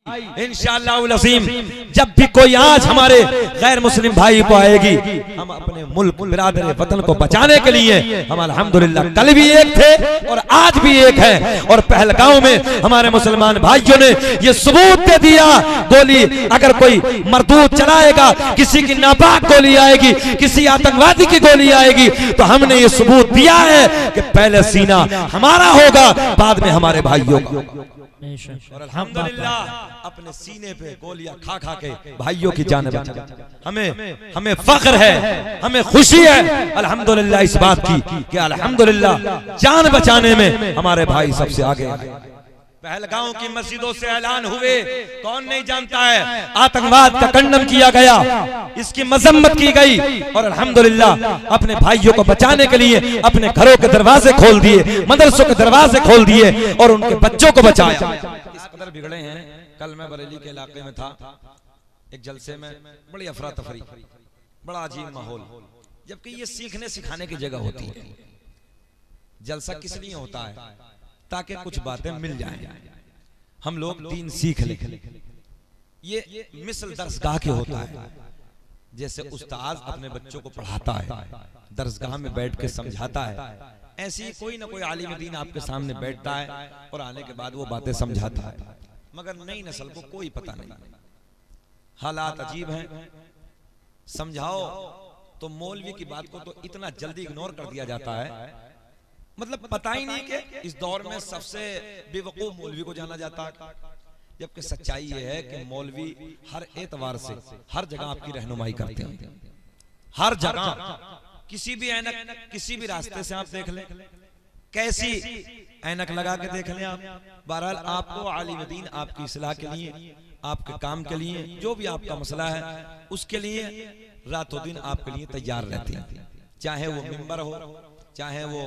इंशाअल्लाह अज़ीम जब भी कोई आज हमारे गैर मुस्लिम भाई को आएगी, हम अपने मुल्क बिरादर वतन को बचाने के लिए हम अल्हम्दुलिल्लाह कल भी एक थे और आज भी एक है। और पहलगांव में हमारे मुसलमान भाइयों ने ये सबूत दे दिया, गोली अगर कोई मरदूद चलाएगा, किसी की नापाक गोली आएगी, किसी आतंकवादी की गोली आएगी, तो हमने ये सबूत दिया है कि पहले सीना हमारा होगा, बाद में हमारे भाइयों का। और अल्हम्दुलिल्लाह अपने सीने पे गोलियां खा खा के भाइयों की जान बचा। हमें फख्र है, हमें खुशी है अल्हम्दुलिल्लाह इस बात की कि अल्हम्दुलिल्लाह जान बचाने में हमारे भाई सबसे आगे आए। पहलगांव की मस्जिदों से ऐलान हुए, कौन नहीं जानता है, आतंकवाद का खंडन किया गया, इसकी मजम्मत की गई और अल्हम्दुलिल्लाह अपने भाइयों को बचाने के लिए अपने घरों के दरवाजे खोल दिए, मदरसों के दरवाजे खोल दिए और उनके बच्चों को बचाया। इस कदर बिगड़े हैं। कल मैं बरेली के इलाके में था, एक जलसे में बड़ी अफरा तफरी, बड़ा अजीब माहौल, जबकि ये सीखने सिखाने की जगह होती है। जलसा किस लिए होता है? ताकि कुछ बातें मिल जाएं, हम लोग दीन सीख लें। ये मिसल दरसगाह के होता है, जैसे उस्ताद अपने बच्चों को पढ़ाता है, दरसगाह में बैठ के समझाता है, ऐसे ही कोई ना कोई आलिम दीन आपके सामने बैठता है और आने के बाद वो बातें समझाता है। मगर नई नस्ल को कोई पता नहीं, हालात अजीब हैं। समझाओ तो मौलवी की बात को तो इतना जल्दी इग्नोर कर दिया जाता है, मतलब पता ही नहीं कि इस दौर में सबसे बेवकूफ मौलवी को जाना जाता है। जबकि सच्चाई ये है कि मौलवी हर एतवार से हर जगह आपकी रहनुमाई करते हैं, हर जगह। किसी भी ऐनक, किसी भी रास्ते से आप देख लें, कैसी ऐनक लगा के देख लें आप, बहरहाल आपको आलिम दीन आपकी इस्लाह के लिए, आपके काम के लिए, जो भी आपका मसला है उसके लिए रातों दिन आपके लिए तैयार रहते हैं। चाहे वो मिंबर हो, चाहे वो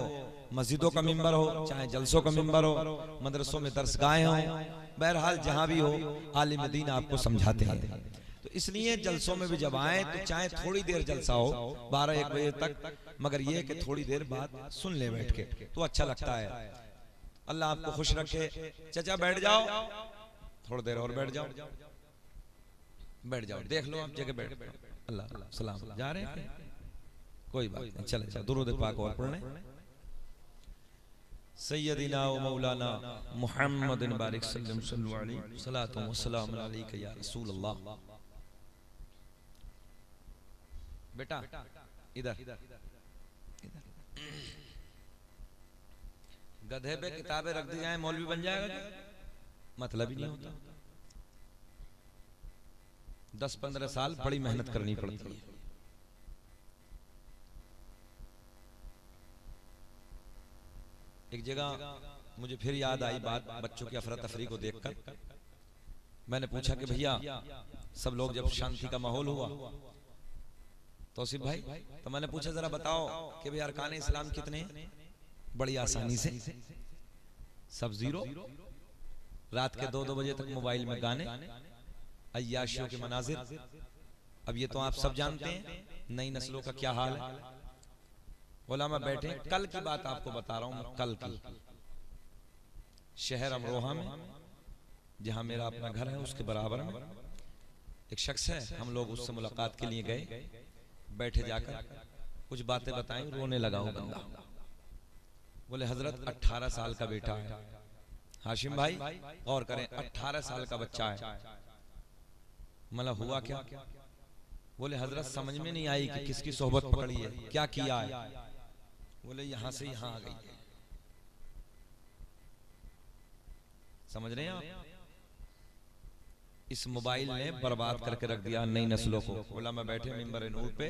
मस्जिदों का मिंबर हो, चाहे जलसों का मिंबर हो, मदरसों में दरसगाहें हो, बहरहाल जहां भी हो आलिम दीन आपको समझाते हैं। तो इसलिए जलसों में भी जब आए तो चाहे थोड़ी देर जलसा हो 12-1 बजे तक, मगर ये कि थोड़ी देर बाद सुन ले बैठ के, तो अच्छा लगता है। अल्लाह आपको खुश रखे। चाचा बैठ जाओ, थोड़ी देर और बैठ जाओ, बैठ जाओ, देख लो आप जगह बैठ। अल्लाह सलाम, जा रहे हैं, कोई बात नहीं, चले दुरूद पाक और पढ़ने। सैयदना व मौलाना मुहम्मदिन बारिक सल्लल्लाहु अलैहि सलातो व सलाम अलैका या रसूल अल्लाह। बेटा इधर गधे पे किताबें रख दी जाए मौलवी बन जाएगा, मतलब ही नहीं होता। 10-15 साल बड़ी मेहनत करनी पड़ती है। एक जगह मुझे फिर याद आई बात, बच्चों की अफरा तफरी को देखकर मैंने पूछा कि भैया सब लोग जब शांति का माहौल हुआ, तौसीफ भाई, तो मैंने पूछा जरा बताओ कि भाई अरकान इस्लाम कितने हैं? बड़ी आसानी से सब 0। रात के 2-2 बजे तक मोबाइल में गाने, अय्याशियों के मनाजिर। अब ये तो आप सब जानते हैं नई नस्लों का क्या हाल है। उलमा बैठे, कल की बात आपको बता रहा हूं, कल की शहर अमरोहा में, जहां मेरा अपना घर है उसके बराबर में एक शख्स है, हम लोग उससे मुलाकात के लिए गए। बैठे जाकर कुछ बातें बताएं, रोने लगा वो बंदा। बोले हजरत 18 साल का बेटा है। हाशिम भाई गौर करें, 18 साल का बच्चा है। मतलब हुआ क्या? बोले हजरत समझ में नहीं आई कि किसकी सोहबत पकड़ी है, क्या किया है। बोले यहां से यहां आ गई है। समझ रहे हैं आप? इस मोबाइल ने बर्बाद करके रख दिया नई नस्लों को। बोला मैं बैठे मिंबर नूर पे,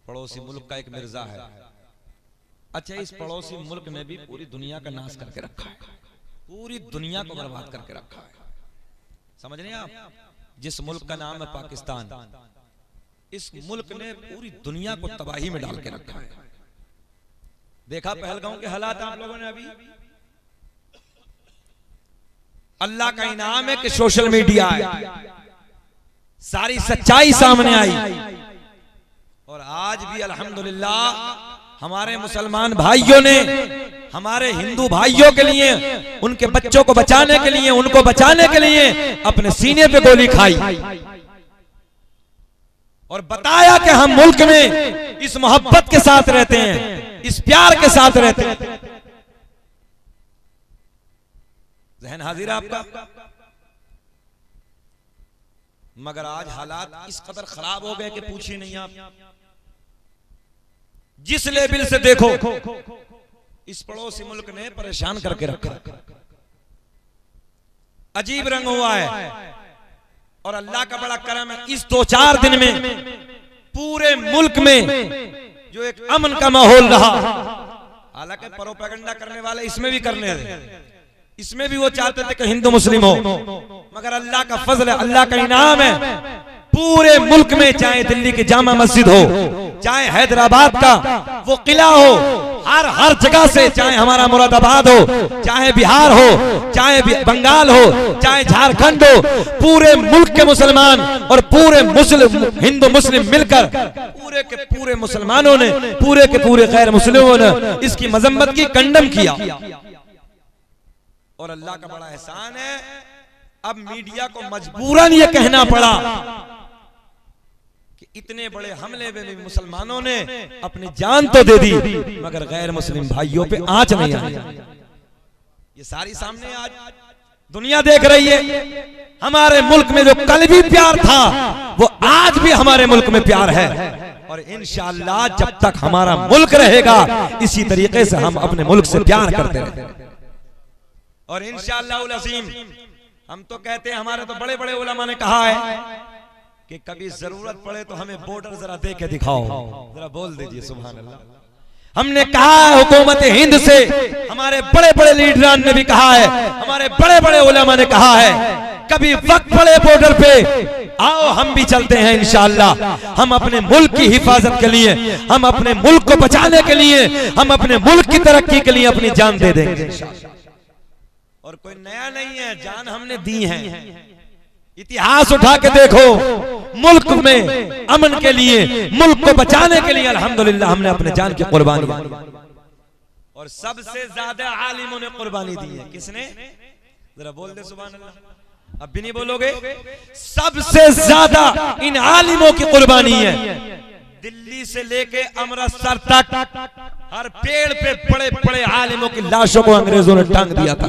पड़ोसी मुल्क का एक मिर्जा है। अच्छा, इस पड़ोसी मुल्क ने भी पूरी दुनिया का नाश करके रखा है, पूरी दुनिया को बर्बाद करके रखा है। समझ रहे हैं आप? जिस मुल्क का नाम है पाकिस्तान, इस मुल्क ने पूरी दुनिया को तबाही में डाल के रखा है। देखा पहलगांव के हालात आप लोगों ने अभी? अल्लाह का इनाम है कि सोशल मीडिया है, सारी सच्चाई सामने आई। और आज भी अल्हम्दुलिल्लाह हमारे मुसलमान भाइयों ने हमारे हिंदू भाइयों के लिए, उनके बच्चों को बचाने के लिए, उनको बचाने के लिए अपने सीने पे गोली खाई और बताया कि हम मुल्क में इस मोहब्बत के साथ रहते हैं, इस प्यार के साथ रहते हैं। जहन हाजिर है आपका। मगर आज हालात इस कदर खराब हो गए कि पूछिए नहीं आप। जिस लेवल से देखो इस पड़ोसी मुल्क ने परेशान करके रखा, अजीब रंग हुआ है। और अल्लाह का बड़ा करम है, इस 2-4 दिन में पूरे मुल्क में जो एक अमन का माहौल रहा, हालांकि प्रोपेगेंडा करने वाले इसमें भी करने थे, इसमें भी वो चाहते थे कि हिंदू मुस्लिम हो, मगर अल्लाह का फजल है, अल्लाह का इनाम है। पूरे मुल्क में, चाहे दिल्ली की जामा मस्जिद हो, चाहे हैदराबाद का वो किला हो, हर जगह से, चाहे हमारा मुरादाबाद हो, चाहे बिहार हो, चाहे बंगाल हो, चाहे झारखंड हो, पूरे मुल्क के मुसलमान और पूरे हिंदू मुस्लिम मिलकर पूरे के पूरे मुसलमानों ने, पूरे के पूरे गैर मुस्लिमों ने इसकी मजम्मत की, कंडम किया। और अल्लाह का बड़ा एहसान है, अब मीडिया को मजबूरन ये कहना पड़ा कि इतने बड़े हमले में भी मुसलमानों ने अपनी जान तो दे दी, मगर गैर मुस्लिम भाइयों पे आंच नहीं आई। ये सारी सामने आज दुनिया देख रही है। हमारे मुल्क में जो कल भी प्यार था, वो आज भी हमारे मुल्क में प्यार है। और इंशाअल्लाह जब तक हमारा मुल्क रहेगा, इसी तरीके से हम अपने मुल्क से प्यार करते रहेंगे। और इंशाअल्लाह उल अज़ीम, हम तो कहते हैं, हमारे तो बड़े बड़े उलमा ने कहा है कि कभी जरूरत पड़े तो हमें बॉर्डर जरा दे के दिखाओ, जरा बोल दीजिए सुभान अल्लाह। हमने कहा है हुकूमत हिंद से, हमारे बड़े बड़े लीडरान ने भी कहा है, हमारे बड़े बड़े उलमा ने कहा है, कभी वक्त पड़े बॉर्डर पे आओ, हम भी चलते हैं इंशाअल्लाह। हम अपने मुल्क की हिफाजत के लिए, हम अपने मुल्क को बचाने के लिए, हम अपने मुल्क की तरक्की के लिए अपनी जान दे देंगे। और कोई नया नहीं है, जान हमने दी है। इतिहास उठा के देखो, मुल्क में अमन के लिए, मुल्क को बचाने के लिए अल्हम्दुलिल्लाह हमने अपने जान की कुर्बानी दी। और सबसे ज्यादा आलिमों ने कुर्बानी दी है। किसने? जरा बोल दे सुभान अल्लाह। अब भी नहीं बोलोगे? सबसे ज्यादा इन आलिमों की कुर्बानी है। दिल्ली से लेके अमृतसर तक हर पेड़ पे बड़े बड़े आलिमों की लाशों को अंग्रेजों ने टांग दिया था।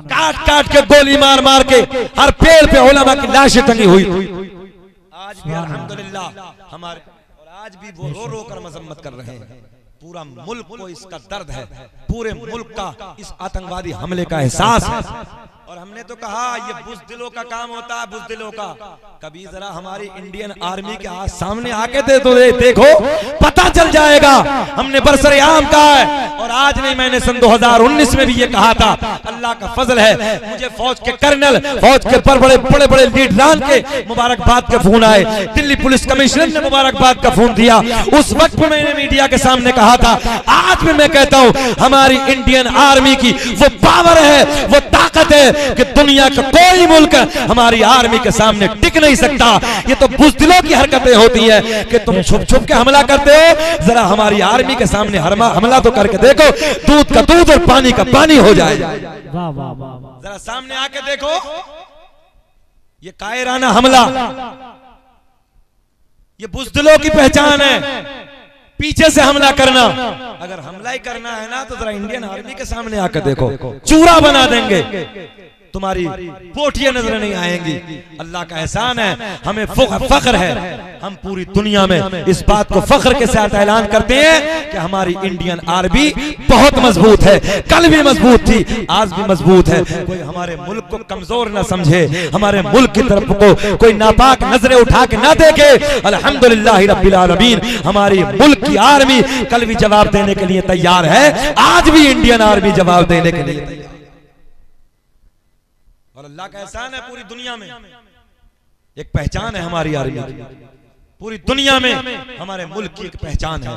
काट काट के, गोली मार मार के हर पेड़ पे उलमा की लाशें टंगी हुई। आज भी अल्हम्दुलिल्लाह हमारे, और आज भी वो रो रो कर मजम्मत कर रहे हैं। पूरा मुल्क को इसका दर्द है, पूरे मुल्क का इस आतंकवादी हमले का एहसास है। और हमने तो कहा ये बुज़दिलों का काम होता है, बुज़दिलों का। कभी जरा हमारी इंडियन आर्मी के हाथ सामने आके देखो, पता चल जाएगा। हमने बरसरे आम कहा है, और आज नहीं, मैंने सन 2019 में भी ये कहा था। अल्लाह का फजल है, मुझे फौज के कर्नल, फौज के बड़े बड़े लीडरान के मुबारकबाद के फोन आए, दिल्ली पुलिस कमिश्नर ने मुबारकबाद का फोन दिया। उस वक्त में मैंने मीडिया के सामने कहा था, आज भी मैं कहता हूं, हमारी इंडियन आर्मी की वो पावर है, वो ताकत है कि दुनिया का कोई मुल्क हमारी आर्मी के सामने टिक नहीं सकता। ये तो बुज़दिलों की हरकतें होती है कि तुम छुप छुप के हमला करते हो। जरा हमारी आर्मी के सामने हमला तो करके देखो, दूध का दूध और पानी का पानी हो जाएगा। जरा सामने आके देखो, ये कायराना हमला, ये बुज़दिलों की पहचान है। पीछे से हमला करना, अगर हमला ही करना है ना, तो जरा इंडियन आर्मी के सामने आकर देखो, चूरा बना देंगे, तुम्हारी पोटियां नजर नहीं आएंगी। अल्लाह का एहसान है, हमें फख्र है, हम पूरी दुनिया में इस बात को फख्र के साथ ऐलान करते हैं कि हमारी इंडियन आर्मी बहुत मजबूत है। कल भी मजबूत थी, आज भी मजबूत है। कोई हमारे मुल्क को कमजोर ना समझे, हमारे मुल्क की तरफ को कोई नापाक नजरें उठा के ना देखे। अल्हम्दुलिल्लाह रब्बिल आलमीन, हमारी मुल्क की आर्मी कल भी जवाब देने के लिए तैयार है, आज भी इंडियन आर्मी जवाब देने के लिए तैयार। और अल्लाह का एहसान है, पूरी दुनिया में एक पहचान है हमारी आर्मी की, पूरी दुनिया में हमारे मुल्क की एक पहचान है।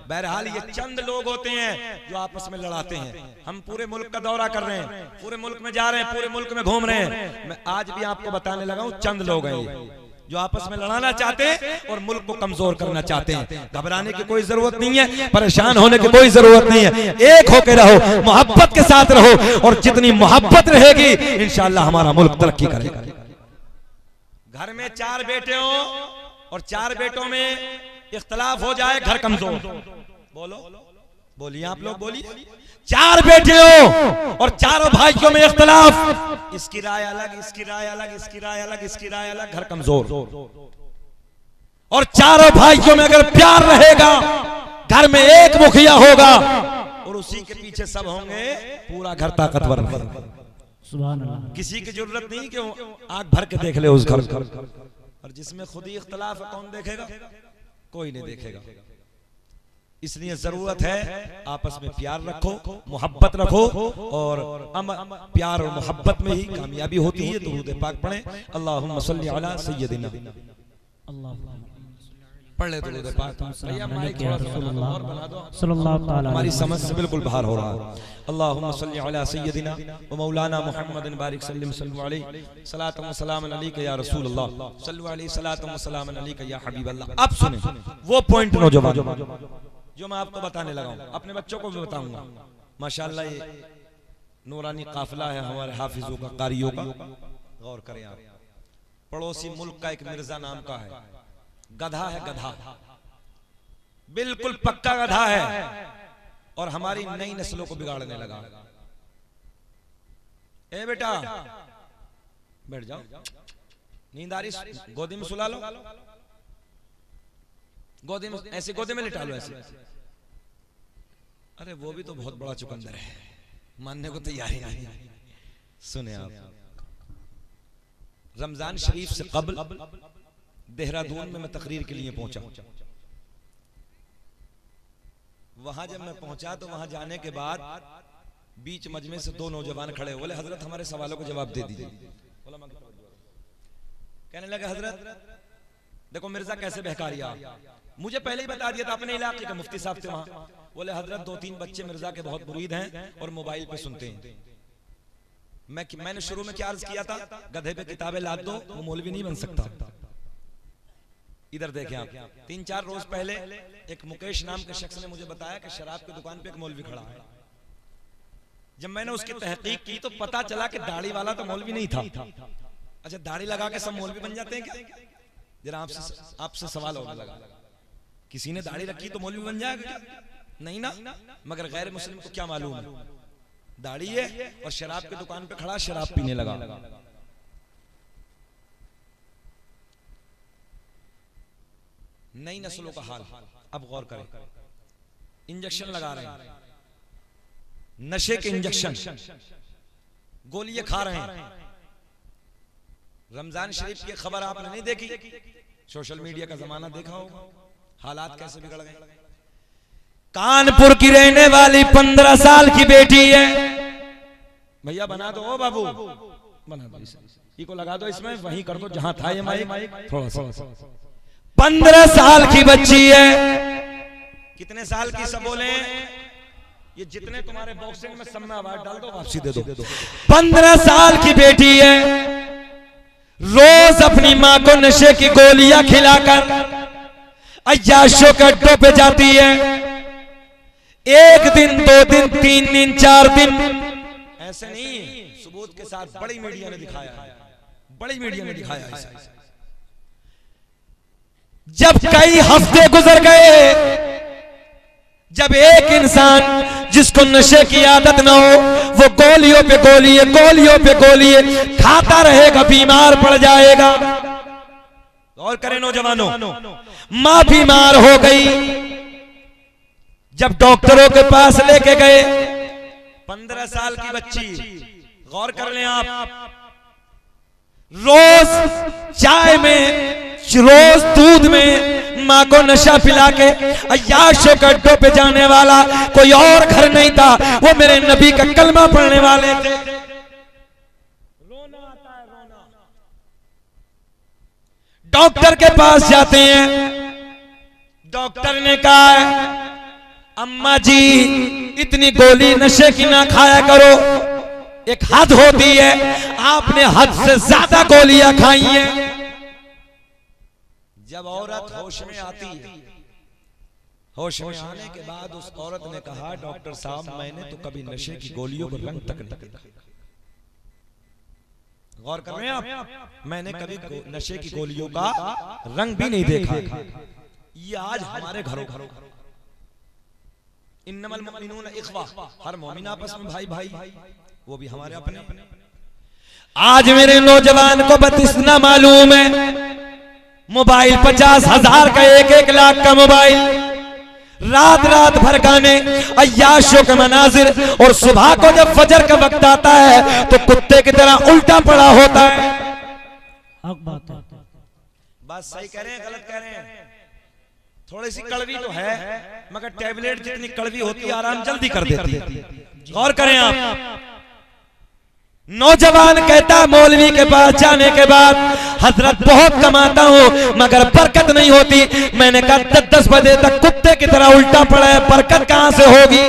बहरहाल ये चंद लोग होते हैं जो आपस में लड़ाते हैं। हम पूरे मुल्क का दौरा कर रहे हैं, पूरे मुल्क में जा रहे हैं, पूरे मुल्क में घूम रहे हैं। मैं आज भी आपको बताने लगा हूं, चंद लोग हैं ये, जो आपस में लड़ाना चाहते हैं और मुल्क को कमजोर करना चाहते हैं। घबराने की कोई जरूरत नहीं है, परेशान होने की कोई जरूरत नहीं है। एक होकर रहो, मोहब्बत के साथ रहो, और जितनी मोहब्बत रहेगी इंशाअल्लाह हमारा मुल्क तरक्की करेगा। घर में 4 बेटे हो और 4 बेटों में इख्तलाफ हो जाए, घर कमजोर। बोलो, बोलिए आप लोग, बोलिए। 4 बेटे हो और चारों भाइयों में इख्तलाफ, इसकी राय अलग, इसकी राय अलग, इसकी राय अलग, इसकी राय अलग, घर कमजोर। और चारों भाइयों में अगर प्यार रहेगा, घर में एक मुखिया होगा और उसी के पीछे सब होंगे, पूरा घर ताकतवर रहेगा। सुभान अल्लाह। किसी की जरूरत नहीं कि आंख भर के देख ले उस घर को, और जिसमें खुद ही इख्तलाफ है कौन देखेगा? कोई नहीं देखेगा। इसलिए जरूरत है आपस में प्यार रखो, मोहब्बत रखो, और प्यार और मोहब्बत में ही कामयाबी होती है। दुरूद पाक पढ़ें, अल्लाहुम्मा सल्ली अला सय्यदिना, पढ़ ले दुरूद पाक। हमारी समझ से बिल्कुल बाहर हो रहा है। अल्लाहुम्मा सल्ली अला सय्यदिना व मौलाना मुहम्मदिन बारिक सल्लल्लाहु अलैहि सलातु व सलाम अलैका या रसूल अल्लाह, सल्लल्लाहु अलैहि सलातु व सलाम अलैका या हबीब अल्लाह। अब सुने वो पॉइंट नौजवान जो मैं आपको बताने लगा हूं, अपने बच्चों को भी बताऊंगा। माशाअल्लाह ये नूरानी काफिला है हमारे हाफिजों का, कारियों का। गौर करें आप, पड़ोसी मुल्क का एक मिर्जा नाम का है, गधा है, गधा, बिल्कुल पक्का गधा है, और हमारी नई नस्लों को बिगाड़ने लगा। ए बेटा बैठ जाओ, नींद आ रही, गोदी में सुला लो, गोदी में ऐसे गोदी में लिटा लो ऐसे। अरे वो भी तो बहुत बड़ा चुकंदर है, मानने को तैयार ही नहीं। सुने आप, रमजान शरीफ से कबल देहरादून में मैं तकरीर के लिए पहुंचा। वहां जब मैं पहुंचा तो वहां जाने के बाद बीच मजमे से 2 नौजवान खड़े, बोले हजरत हमारे सवालों को जवाब दे दीजिए। कहने लगे हजरत देखो मिर्जा कैसे बहका रिया। मुझे पहले ही बता दिया था, अपने इलाके के मुफ्ती साहब थे वहां। बोले हजरत 2-3 बच्चे मिर्जा के बहुत मुरीद हैं और मोबाइल पे सुनते हैं। मैंने शुरू में क्या अर्ज किया था, गधे पे किताबें लाद दो, वो मौलवी नहीं बन सकता। इधर देखें आप, 3-4 रोज पहले एक मुकेश नाम के शख्स ने मुझे बताया कि शराब की दुकान पे एक मौलवी खड़ा है। जब मैंने उसकी तहकीक की तो पता चला कि दाढ़ी वाला तो मौलवी नहीं था। अच्छा, दाढ़ी लगा के सब मौलवी बन जाते हैं क्या? जरा आपसे सवाल होने लगा, किसी ने दाढ़ी रखी तो मौलवी बन जाएगा? नहीं ना। मगर गैर मुस्लिम को क्या मालूम है, दाढ़ी है और शराब की दुकान पे खड़ा शराब पीने लगा। नई नस्लों का हाल अब गौर करें। इंजेक्शन लगा रहे हैं, नशे के इंजेक्शन, गोलियां खा रहे हैं। रमजान शरीफ की खबर आपने नहीं देखी? सोशल मीडिया का जमाना देखा होगा, हालात कैसे बिगड़ गए। कानपुर की रहने वाली 15 साल की बेटी है। भैया बना दो, ओ बाबू बना दो, इसको लगा दो, इसमें वहीं कर दो जहां था ये माइक, थोड़ा सा। 15 साल की बच्ची है। कितने साल की सब बोले? ये जितने तुम्हारे बॉक्सिंग में सब में आवाज डाल दो, वापसी दे दो। 15 साल की बेटी है, रोज अपनी माँ को नशे की गोलियां खिलाकर अय्याशों के अड्डों पे जाती है। 1 दिन 2 दिन 3 दिन 4 दिन ऐसे नहीं, सबूत के साथ बड़ी मीडिया ने दिखाया, बड़ी मीडिया ने दिखाया। जब कई हफ्ते गुजर गए, जब एक इंसान जिसको नशे की आदत ना हो वो गोलियों पे गोलियां खाता रहेगा, बीमार पड़ जाएगा। और करें नौजवानों, मां बीमार हो गई। जब डॉक्टरों के पास लेके गए, 15 साल की बच्ची, गौर कर लें आप, रोज चाय में, रोज दूध में माँ को नशा पिला के अय्याशों के अड्डों पे जाने वाला कोई और घर नहीं था, वो मेरे नबी का कलमा पढ़ने वाले थे। रोना आता है, रोना। डॉक्टर के पास जाते हैं, डॉक्टर ने कहा है अम्मा जी इतनी गोली नशे की ना खाया करो, एक हद होती है, आपने हद से ज्यादा गोलियां खाई हैं। जब औरत होश में आती है, होश में आने के बाद उस औरत ने कहा, डॉक्टर साहब मैंने तो कभी नशे की गोलियों को रंग तक नहीं देखा। गौर कर रहे हैं आप? मैंने कभी नशे की गोलियों का रंग भी नहीं देखा। ये आज हमारे घरों इन्नमल मुमिनून इख्वा, हर मोमिन आपस में भाई भाई, वो भी हमारे अपने। आज मेरे नौजवान को बत्तीस ना मालूम है, मोबाइल 50,000 का, 1-1 लाख का मोबाइल, रात रात भर गाने, अय्याशों के मनाजिर, और सुबह को जब फजर का वक्त आता है तो कुत्ते की तरह उल्टा पड़ा होता है। बात सही कह रहे हैं, गलत कह रहे हैं? थोड़ी सी कड़वी तो है, मगर टैबलेट जितनी कड़वी होती है आराम जल्दी कर देती है। गौर करें आप। नौजवान कहता मौलवी के पास जाने के बाद, हजरत बहुत कमाता हूँ मगर बरकत नहीं होती। मैंने कहा 10-10 बजे तक कुत्ते की तरह उल्टा पड़ा है, बरकत कहां से होगी?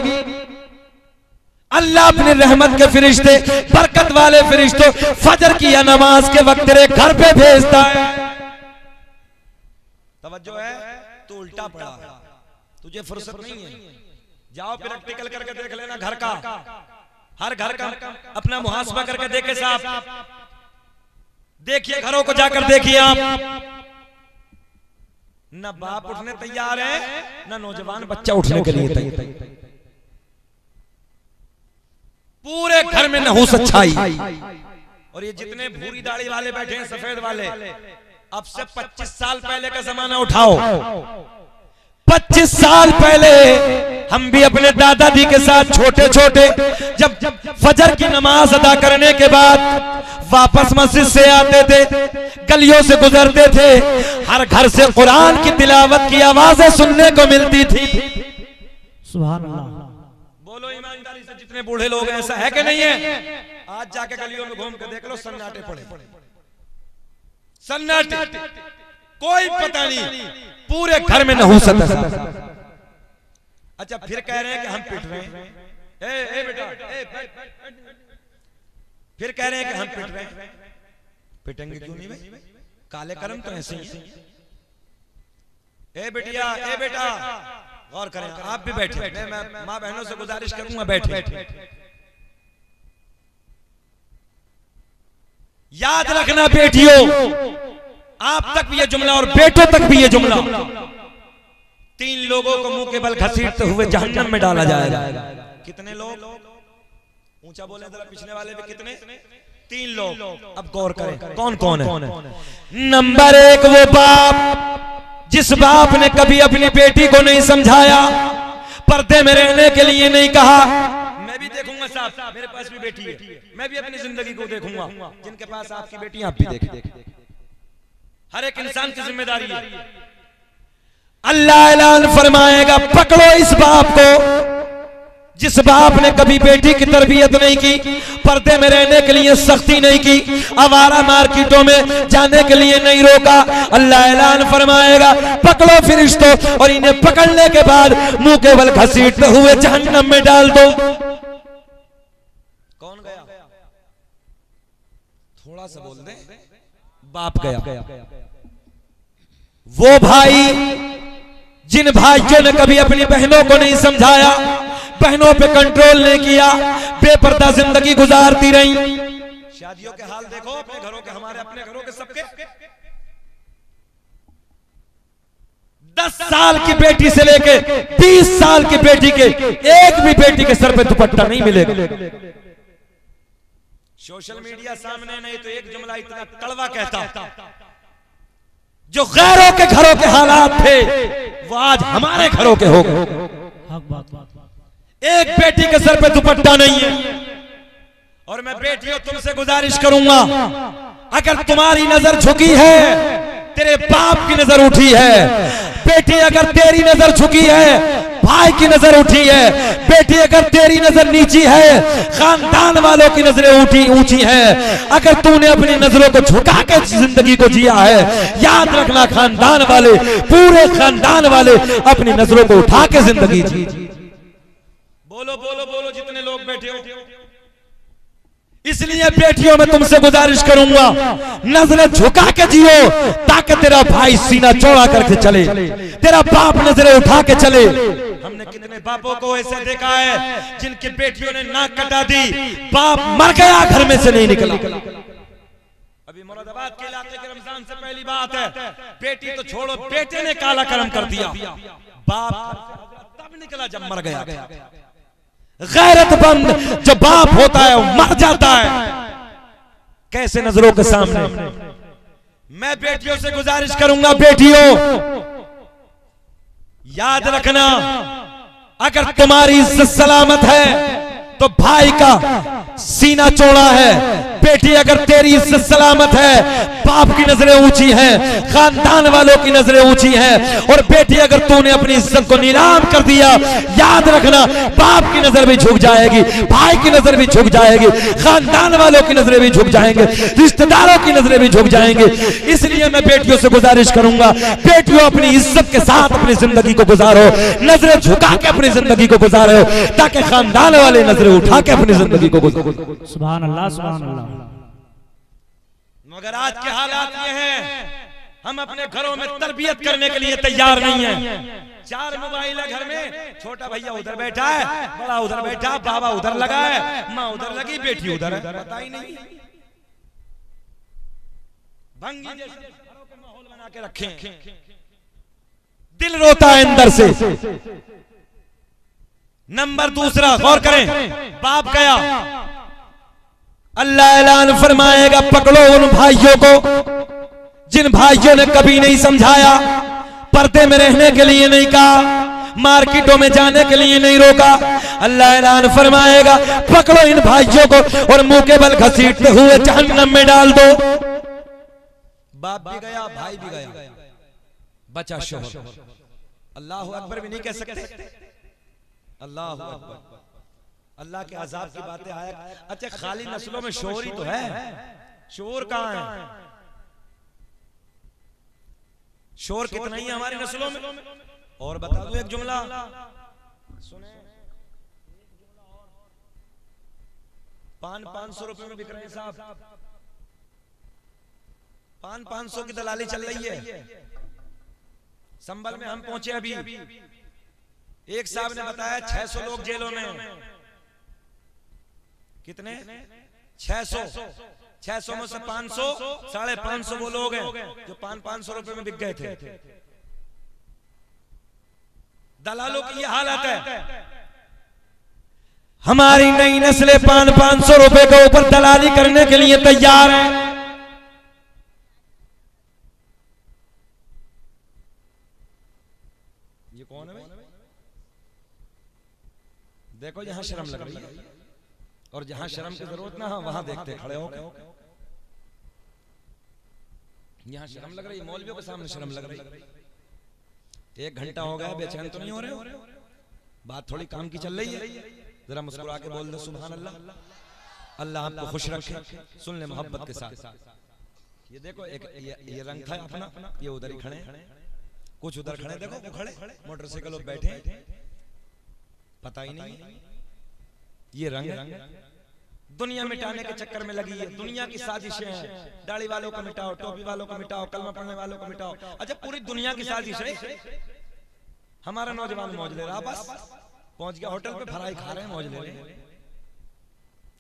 अल्लाह अपनी रहमत के फरिश्ते, बरकत वाले फरिश्तों, फजर की या नमाज के वक्त तेरे घर पे भेजता है। तवज्जो है? तू उल्टा पड़ा, तुझे फुर्सत नहीं है। जाओ प्रैक्टिकल करके देख लेना घर का, हर घर का अपना मुहासबा करके देखे साहब। देखिए घरों को जाकर देखिए आप, न बाप उठने तैयार है, न नौजवान बच्चा उठने के लिए तैयार। पूरे घर में नहूस अच्छाई। और ये जितने भूरी दाढ़ी वाले बैठे हैं, सफेद वाले, अब से 25 साल पहले का जमाना उठाओ। 25 साल पहले हम भी अपने दादाजी के साथ छोटे छोटे जब फजर की नमाज अदा करने के बाद वापस मस्जिद से आते थे, गलियों से गुजरते थे, हर घर से कुरान की तिलावत की आवाजें सुनने को मिलती थी। सुभान अल्लाह। बोलो ईमानदारी से, जितने बूढ़े लोग हैं, ऐसा है कि नहीं है? आज जाके गलियों में घूम के देख लो, सन्नाटे पड़े, सन्नाटे, कोई पता नहीं, पूरे घर में नहूसत है। अच्छा फिर कह रहे हैं कि हम पिट रहे हैं। ए बेटा, फिर कह रहे हैं कि हम पिट रहे हैं। पिटेंगे क्यों नहीं भाई? काले कर्म तो ऐसे ही हैं। ए बेटिया, ए बेटा, गौर करें, आप भी बैठे। मैं माँ बहनों से गुजारिश करूंगा, बैठे। याद रखना बेटियों, आप तक भी ये जुमला और बेटों तक भी ये जुमला, 3 लोगों को मुंह के बल घसीटते हुए जहन्नम में डाला जाएगा। कितने लोग? ऊंचा बोले जरा, पिछले वाले भी कितने? 3 लोग। अब गौर करें कौन कौन है। नंबर 1 वो बाप, जिस बाप ने कभी अपनी बेटी को नहीं समझाया, पर्दे में रहने के लिए नहीं कहा। मैं भी देखूंगा साहब, मेरे पास भी बेटी है, मैं भी अपनी जिंदगी को देखूंगा। जिनके पास आपकी बेटी, आप भी देखें। हर एक इंसान की जिम्मेदारी है। अल्लाह ऐलान फरमाएगा, पकड़ो इस बाप को जिस बाप ने कभी बेटी की तरबियत नहीं की, पर्दे में रहने के लिए सख्ती नहीं की, आवारा मार्केटों में जाने के लिए नहीं रोका। अल्लाह ऐलान फरमाएगा, पकड़ो फरिश्तों और इन्हें पकड़ने के बाद मुंह के बल घसीटते हुए जहन्नम में डाल दो। कौन गया? थोड़ा सा बोल दे। बाप गया। वो भाई जिन भाइयों ने कभी अपनी बहनों को नहीं समझाया, बहनों पे कंट्रोल नहीं किया, बेपर्दा जिंदगी गुजारती रही। शादियों के हाल देखो, अपने घरों के, हमारे अपने घरों के, सबके। 10 साल की बेटी से लेके 20 साल की बेटी के, एक भी बेटी के सर पे दुपट्टा नहीं मिलेगा। सोशल मीडिया सामने नहीं तो एक जुमला इतना कड़वा कहता, जो गैरों के घरों के हालात थे वो आज हमारे घरों के हो गए। एक बेटी के सर पे दुपट्टा नहीं है। और मैं बेटियों तुमसे गुजारिश करूंगा, अगर तुम्हारी नजर झुकी है, तेरे बाप की नजर उठी है, बेटी अगर तेरी नजर झुकी है, भाई की नजर उठी है, बेटी अगर तेरी नजर नीची है, खानदान वालों की नजरें ऊंची हैं, अगर तूने अपनी नजरों को झुका के जिंदगी को जिया है, याद रखना खानदान वाले, पूरे खानदान वाले अपनी नजरों को उठा के जिंदगी जी। बोलो बोलो बोलो, जितने लोग बैठे हो, इसलिए बेटियों में तुमसे गुजारिश करूंगा, नजरें झुका के जियो ताकि तेरा भाई सीना चौड़ा करके चले, तेरा बाप नजरें उठा के चले। हमने कितने बापों को ऐसे देखा है जिनकी बेटियों ने नाक कटा दी, बाप मर गया, घर में से नहीं निकला। अभी मुरादाबाद के इलाके के रमजान से पहली बात है, बेटी तो छोड़ो, बेटे ने काला कर्म कर दिया, बाप तब निकला जब मर गया। गैरतमंद जो बाप होता है वो मर जाता है कैसे नजरों के सामने। मैं बेटियों से गुजारिश करूंगा, बेटियों याद रखना, अगर तुम्हारी इज्जत सलामत है तो भाई का सीना चौड़ा है। बेटी अगर तेरी इज्जत सलामत है, बाप की नजरें ऊंची हैं, खानदान वालों की नजरें ऊंची हैं। और बेटी अगर तूने अपनी इज्जत को नीलाम कर दिया, याद रखना बाप की नजर भी झुक जाएगी, भाई की नजर भी झुक जाएगी, खानदान वालों की नजरें भी झुक जाएंगे, रिश्तेदारों की नजरें भी झुक जाएंगे। इसलिए मैं बेटियों से गुजारिश करूंगा, बेटियों अपनी इज्जत के साथ अपनी जिंदगी को गुजारो, नजरें झुका के अपनी जिंदगी को गुजारो, ताकि खानदान वाले नजरें उठा के अपनी जिंदगी को गुजारो। सुभान अल्लाह, सुभान अल्लाह। मगर आज के हालात ये हैं, हम अपने घरों में तरबियत करने के लिए तैयार नहीं हैं। 4 मोबाइल है घर में, छोटा भैया उधर बैठा है, बड़ा उधर बैठा, बाबा उधर लगा है, माँ उधर लगी, बेटी उधर है, पता ही नहीं। भंगी जैसे घरों के माहौल बना के रखे, दिल रोता है अंदर से। नंबर दूसरा, गौर करें, बाप गया, अल्लाह ऐलान फरमाएगा, पकड़ो उन भाइयों को जिन भाइयों ने कभी नहीं समझाया, पर्दे में रहने के लिए नहीं कहा, मार्केटों में जाने के लिए नहीं रोका। अल्लाह ऐलान फरमाएगा, पकड़ो इन भाइयों को और मुंह के बल घसीटते हुए जहन्नम में डाल दो। बाप भी गया, भाई भी गया, बचा शोहर। अल्लाह अकबर भी नहीं कह सकते, अल्लाह अकबर। अल्लाह के अजाब की बातें आया। अच्छा, खाली नस्लों में शोर ही तो है, शोर कहां है? शोर कितना ही है हमारी नस्लों में। और बता दूं एक जुमला, सुने, पान 500 रुपए में बिक रहे हैं साहब, पान 500 की दलाली चल रही है। संभल में हम पहुंचे अभी, एक साहब ने बताया 600 लोग जेलों में। कितने? 600। 600 में से 500, 550 वो लोग हैं जो पान 500 रुपए में बिक गए थे। दलालों की ये हालत है। हमारी नई नस्लें पान 500 रुपए के ऊपर दलाली करने के लिए तैयार है। ये कौन है भाई? देखो, यहां शर्म लग रही है, और जहां शर्म की जरूरत ना हो वहां देखते खड़े हो। यहां शर्म लग रही, मौलवियों के सामने शर्म लग रही। 1 घंटा हो गया, बेचैन तो नहीं हो रहे? बात थोड़ी काम की चल रही है, जरा मुस्कुरा के बोल दो सुभान अल्लाह। अल्लाह आपको खुश रखे, सुन ले मोहब्बत के साथ। ये देखो, एक ये रंग था अपना, ये उधर ही खड़े, कुछ उधर खड़े, देखो वो खड़े, मोटरसाइकिलों बैठे, पता ही नहीं। ये रंग दुनिया मिटाने के चक्कर में लगी है, दुनिया की साजिशें हैं। दाढ़ी वालों को मिटाओ, टोपी वालों को मिटाओ, कलमा पढ़ने वालों को मिटाओ। अच्छा, पूरी दुनिया की साजिश है। हमारा नौजवान मौज ले रहा, बस पहुंच गया होटल पे, फ्राई खा रहे हैं, मौज ले रहे हैं।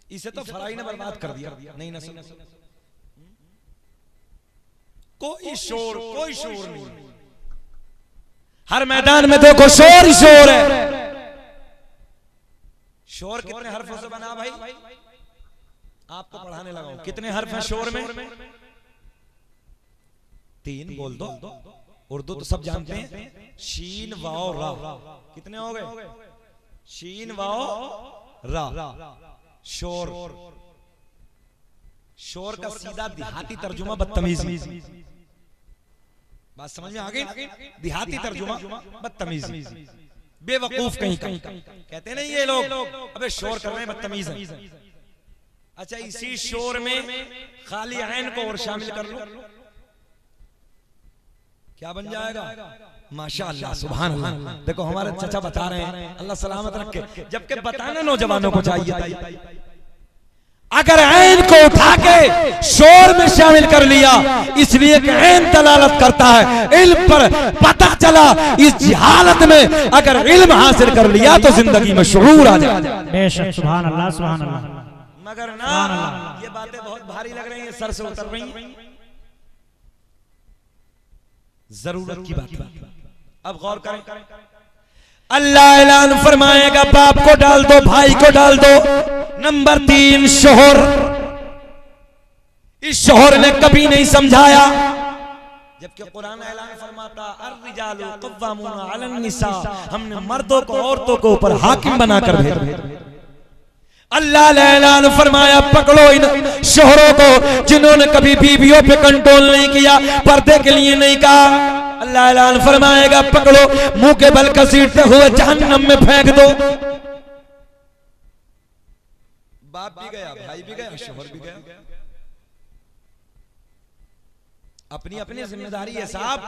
इसे तो फ्राई ने बर्बाद कर दिया। नहीं नस्ल, कोई शोर नहीं। हर मैदान में देखो शोर ही शोर है। शोर कितने हर्फों से बना भाई? आपको पढ़ाने लगा हूं। कितने हर्फ हैं शोर में? 3 बोल दो, उर्दू तो सब जानते हैं। शीन वाओ रा, कितने हो गए? शीन वाओ रा, शोर। शोर का सीधा देहाती तर्जुमा बदतमीजी। बात समझ में आ गई? देहाती तर्जुमा बदतमीजी, बेवकूफ कहीं कहते नहीं ये लोग, अबे शोर कर रहे हैं, बदतमीज हैं। अच्छा, इसी शोर में खाली ऐन को और शामिल कर लो, क्या बन जाएगा? माशाअल्लाह, सुभान अल्लाह। देखो हमारे चाचा बता रहे हैं, अल्लाह सलामत रखे। जबकि बताना नौजवानों को चाहिए। अगर ऐन को उठा के शोर में शामिल कर लिया, इसलिए कि ऐन दलालत करता है इल्म पर। पता चला इस जहालत में अगर इल्म हासिल कर लिया तो जिंदगी में शुरूर आ जाए। बेशक, सुभान अल्लाह, सुभान अल्लाह। मगर ना, ये बातें बहुत भारी लग रही हैं, सर से उतर रही हैं। जरूरत की बात है, अब गौर करें। अल्लाह ऐलान फरमाएगा, बाप को डाल दो, भाई को डाल दो। नंबर 3, शोहर। इस शोहर ने कभी नहीं समझाया, जबकि कुरान ऐलान फरमाता अर्रिजालु कव्वामूना अलन निसा, हमने मर्दों को औरतों को ऊपर हाकिम बनाकर भेजा। अल्लाह ने ऐलान फरमाया, पकड़ो इन शोहरों को जिन्होंने कभी बीवियों पे कंट्रोल नहीं किया, पर्दे के लिए नहीं कहा। अल्लाह ऐलान फरमाएगा, पकड़ो, मुंह के बल घसीटते हुए जहन्नम में फेंक दो। बाप भी गया, भाई भी गया, शोहर भी गया। अपनी अपनी जिम्मेदारी है साहब,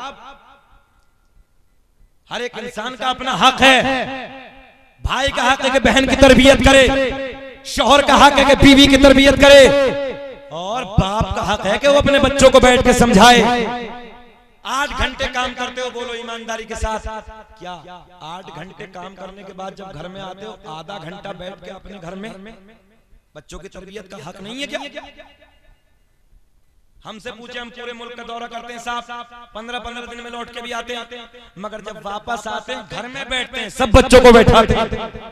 हर एक इंसान का अपना हक है। भाई का हक है कि बहन की तरबियत करे, शोहर का हक है कि बीवी की तरबियत करे, और बाप का हक है कि वो अपने बच्चों को बैठ के समझाए। 8 घंटे काम करते हो, बोलो ईमानदारी के साथ, क्या 8 घंटे काम करने के बाद जब घर में आते हो, आधा घंटा बैठ के अपने घर में बच्चों की तरबियत का हक नहीं है क्या? हमसे पूछे, हम पूरे मुल्क का दौरा करते हैं साहब, 15-15 दिन में लौट के भी आते हैं, मगर जब वापस आते हैं घर में बैठते हैं, सब बच्चों को बैठाते हैं,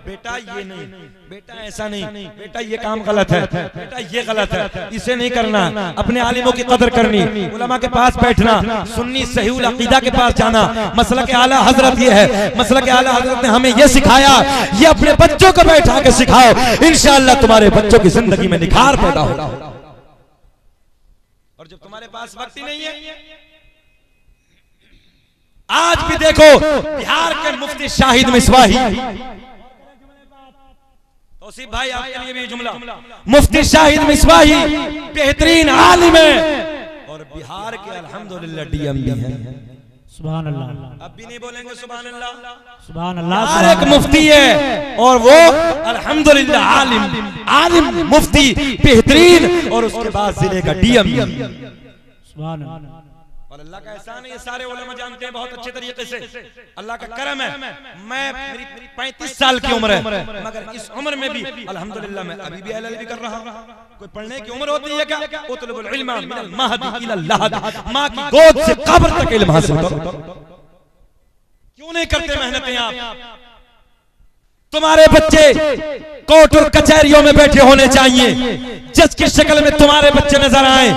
बेटा ये नहीं, बेटा ऐसा नहीं, बेटा ये काम गलत है, बेटा ये गलत है, इसे नहीं करना, अपने आलिमों की कदर करनी, उलमा के पास बैठना, सुन्नी सहीउल अकीदा के पास जाना। मसला के आला हजरत ये है, मसला के आला हजरत ने हमें ये सिखाया, ये अपने बच्चों को बैठा के सिखाओ, इंशाअल्लाह तुम्हारे बच्चों की जिंदगी में निखार पैदा होगा। और जब तुम्हारे पास वक्त ही नहीं है, आज भी देखो बिहार के मुफ्ती शाहिद मिसवाही, तौसीफ भाई आपके लिए भी जुमला, मुफ्ती शाहिद मिसवाही बेहतरीन आलिम है और बिहार के अल्हम्दुलिल्लाह डीएम भी हैं। सुभान अल्लाह। अब भी नहीं बोलेंगे सुभान अल्लाह? सुभान अल्लाह। हर एक मुफ्ती है और वो अल्हम्दुलिल्लाह आलिम मुफ्ती बेहतरीन, और उसके बाद जिले का डीएम। सुभान अल्लाह। और अल्लाह का एहसान है, ये सारे उलमा जानते हैं बहुत अच्छे तरीके से, अल्लाह का करम है। मैं मेरी 35 साल की उम्र है, मगर इस उम्र में भी अल्हम्दुलिल्लाह मैं अभी भी एलएलबी कर रहा हूं। कोई पढ़ने की उम्र होती है क्या? उतलुबुल इल्मा मिनल महदी इलल लहद, मां की गोद से कब्र तक इल्म हासिल करो। क्यों नहीं करते मेहनतें आप? तुम्हारे बच्चे कोर्ट और कचहरियों में बैठे होने चाहिए, जज की शक्ल में तुम्हारे बच्चे नजर आए,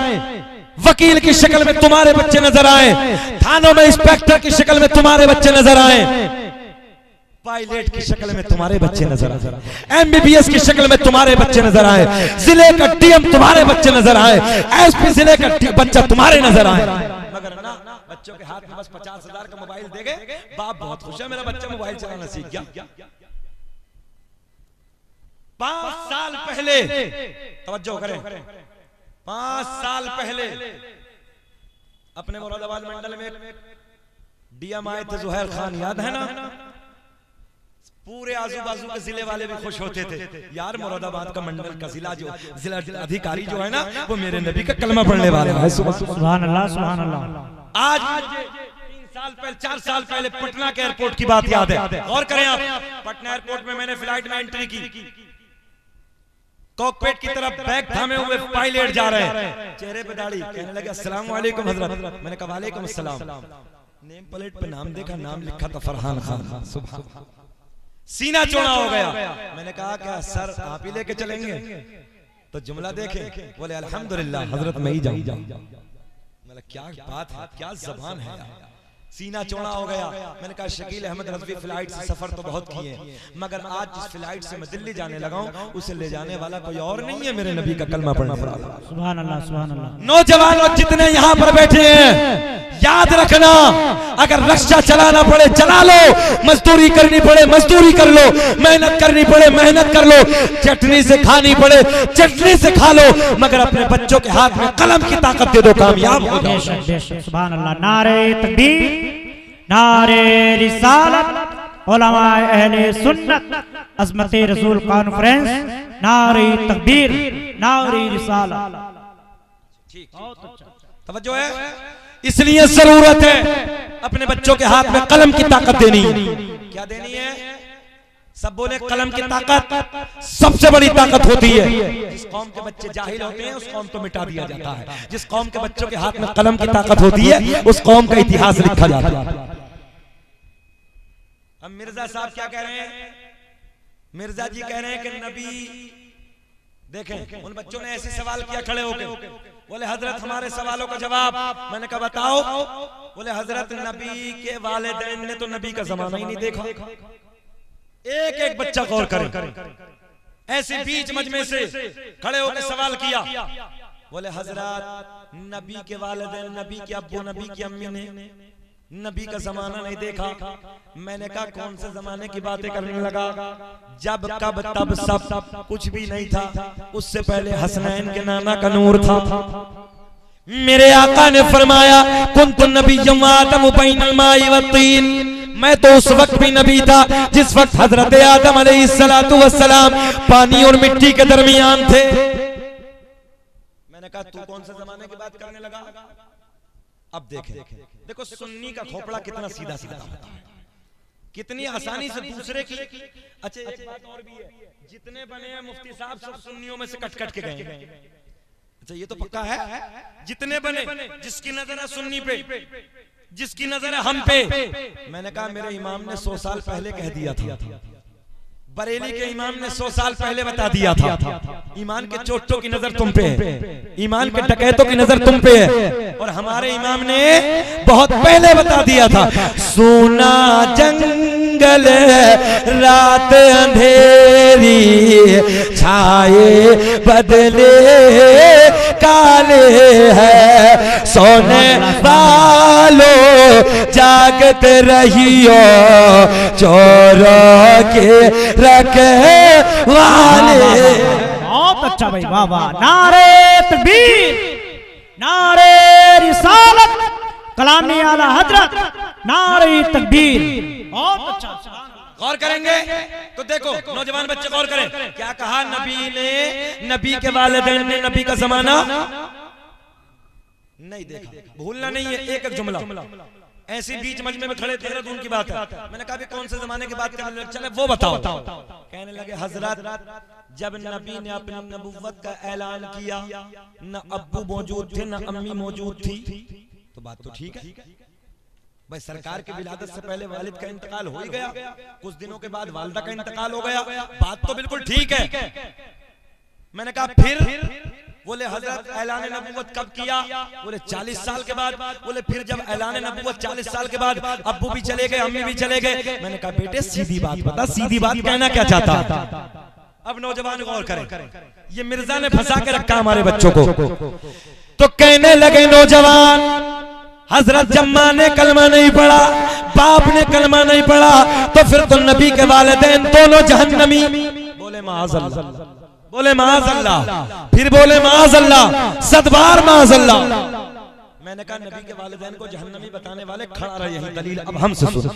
वकील की शक्ल में तुम्हारे बच्चे नजर आए, थानों में इंस्पेक्टर की शक्ल में तुम्हारे बच्चे नजर आए, पायलट की शक्ल में तुम्हारे बच्चे नजर आए, एमबीबीएस की शक्ल में तुम्हारे बच्चे नजर आए, जिले का डीएम तुम्हारे बच्चे नजर आए, एसपी जिले का बच्चा तुम्हारे नजर आए। मगर ना, बच्चों के हाथ में बस 50,000 का मोबाइल दे गए, बाप बहुत खुश है, मेरा बच्चा मोबाइल चलाना सीख गया। 5 साल पहले, तवज्जो करें, 5 साल पहले अपने मुरादाबाद मंडल में डीएम आए थे, जुहैर खान, याद है ना? पूरे आजू बाजू के जिले वाले भी खुश होते थे, यार मुरादाबाद का मंडल का जिला अधिकारी जो है ना, वो मेरे नबी का कलमा पढ़ने वाला है। सुभान अल्लाह, सुभान अल्लाह। आज 3 साल पहले, 4 साल पहले पटना के एयरपोर्ट की बात याद है, और करें आप, पटना एयरपोर्ट में मैंने फ्लाइट में एंट्री की, कॉकपिट की तरफ बैग थामे हुए पायलट जा रहे हैं, चेहरे पे दाढ़ी, कहने लगे अस्सलाम वालेकुम हजरत। मैंने कहा वालेकुम अस्सलाम। नेम प्लेट पे नाम देखा, नाम लिखा था फरहान खान। सुभान, सीना चौड़ा हो गया। मैंने कहा क्या सर आप ही लेके चलेंगे? तो जुमला देखे, बोले अल्हम्दुलिल्लाह हजरत मैं ही जाऊं। मतलब क्या बात है, क्या जबान है, सीना चौड़ा हो गया। मैंने कहा शकील अहमद रज़वी फ्लाइट से सफर तो बहुत किए, मगर आज जिस फ्लाइट से मैं दिल्ली जाने लगा हूं, उसे ले जाने वाला कोई और नहीं है, मेरे नबी का कलमा पढ़ने वाला। सुभान अल्लाह, सुभान अल्लाह। नौजवानों जितने यहाँ पर बैठे हैं, याद रखना, अगर रिक्शा चलाना पड़े चला लो, मजदूरी करनी पड़े मजदूरी कर लो, मेहनत करनी पड़े मेहनत कर लो, चटनी से खानी पड़े चटनी से खा लो, मगर अपने बच्चों के हाथ में कलम की ताकत दे दो, कामयाब हो जाओ। सुभान अल्लाह। नारे तकबीर, नारे रिसालत, उलमाए अहले सुन्नत, अज़मत रसूल कॉन्फ्रेंस, नारे तकबीर, नारे रिसाला। तवज्जो है। इसलिए जरूरत है अपने बच्चों के हाथ में कलम की ताकत देनी है। क्या देनी है? सब बोले कलम की ताकत सबसे बड़ी ताकत होती है। जिस कौम के बच्चे जाहिल होते हैं उस कौम को मिटा दिया जाता है। जिस कौम के बच्चों के हाथ में कलम की ताकत होती है उस कौम का इतिहास लिखा जाता है। अब मिर्जा साहब क्या कह रहे हैं? मिर्जा जी कह रहे हैं कि नबी, देखें उन बच्चों ने ऐसे सवाल किया खड़े होकर, बोले हजरत हमारे सवालों का जवाब। मैंने कहा बताओ। बोले हजरत नबी के वालिदैन ने तो नबी का जमाना ही नहीं देखा। एक एक बच्चा गौर करे, ऐसे बीच मजमे से खड़े होकर सवाल किया। बोले हजरत नबी के वालिदैन, नबी के अब्बू, नबी की अम्मी ने नबी का जमाना नहीं देखा। मैंने कहा कौन से जमाने की बातें करने लगा? जब कब तब सब कुछ भी नहीं था। उससे पहले हसनैन के नाना का नूर था। मेरे आका ने फरमाया कुन्तु नबिय्युम आदम बैनल माई वत्तीन, मैं तो उस वक्त भी नबी था जिस वक्त हजरत आदम अलैहिस्सलातु वस्सलाम पानी और मिट्टी के दरमियान थे। मैंने कहा तू कौन से जमाने की बात करने लगा? अब देखो सुन्नी का खोपड़ा कितना सीधा सीधा होता है, कितनी आसानी से दूसरे की। अच्छा एक बात और भी है, जितने बने हैं मुफ्ती साहब सब सुन्नियों में से कट कट के गए। अच्छा ये तो पक्का है, जितने बने, जिसकी नजर है सुन्नी पे, जिसकी नजर है हम पे। मैंने कहा मेरे इमाम ने 100 साल पहले कह दिया था, बरेली के इमाम ने 100 साल पहले बता दिया था, ईमान के चोटों की नजर तुम पे है, ईमान के डकैतों की नजर तुम पे है। और हमारे इमाम ने बहुत पहले बता दिया था, सोना जंगल रात अंधेरी, छाए बदले काले है, सोने वालों जागते रहियो, चोरों के रखे वाले। बहुत अच्छा भाई, वाह वाह। नारे तकबीर, नारे रिसालत, कलामी आला हजरत, नारे तकबीर। बहुत अच्छा। गौर करेंगे तो देखो नौजवान बच्चे गौर करें, क्या कहा नबी ने, नबी के वालिदैन ने नबी का जमाना नहीं देखा। भूलना नहीं है एक एक जुमला। ऐसी बीच मजमे में खड़े देहरादून की बात है। मैंने कहा कौन से जमाने की बात करने लगे? चले वो बताओ। कहने लगे हजरत जब नबी ने अपनी नबुव्वत का ऐलान किया, न अब्बू मौजूद थे न अम्मी मौजूद थी। तो बात तो ठीक है भाई, सरकार की विलादत से पहले वालिद का इंतकाल हो ही गया, कुछ दिनों के बाद वालिदा का इंतकाल हो गया, बात तो बिल्कुल ठीक है। मैंने कहा फिर? बोले हजरत ऐलान नबुव्वत कब किया? बोले 40 साल के बाद। बोले फिर जब ऐलान नबुव्वत 40 साल के बाद अब्बू भी चले गए, अम्मी भी चले गए। मैंने कहा बेटे सीधी बात बता, सीधी बात कहना क्या चाहता? अब नौजवान गौर करें, ये मिर्जा ने फंसा के रखा हमारे बच्चों को। तो कहने लगे नौजवान हजरत जम्मा ने कलमा नहीं पढ़ा, बाप ने कलमा नहीं पढ़ा, तो फिर तो नबी के वालिदैन दोनों जहन्नमी। बोले माअज़ल्लाह, बोले माअज़ल्लाह, फिर बोले माअज़ल्लाह, सदबार माअज़ल्लाह। मैंने कहा नबी के वालिदैन को जहन्नमी बताने वाले खड़ा रहे, यही दलील। अब हमसे सुनो,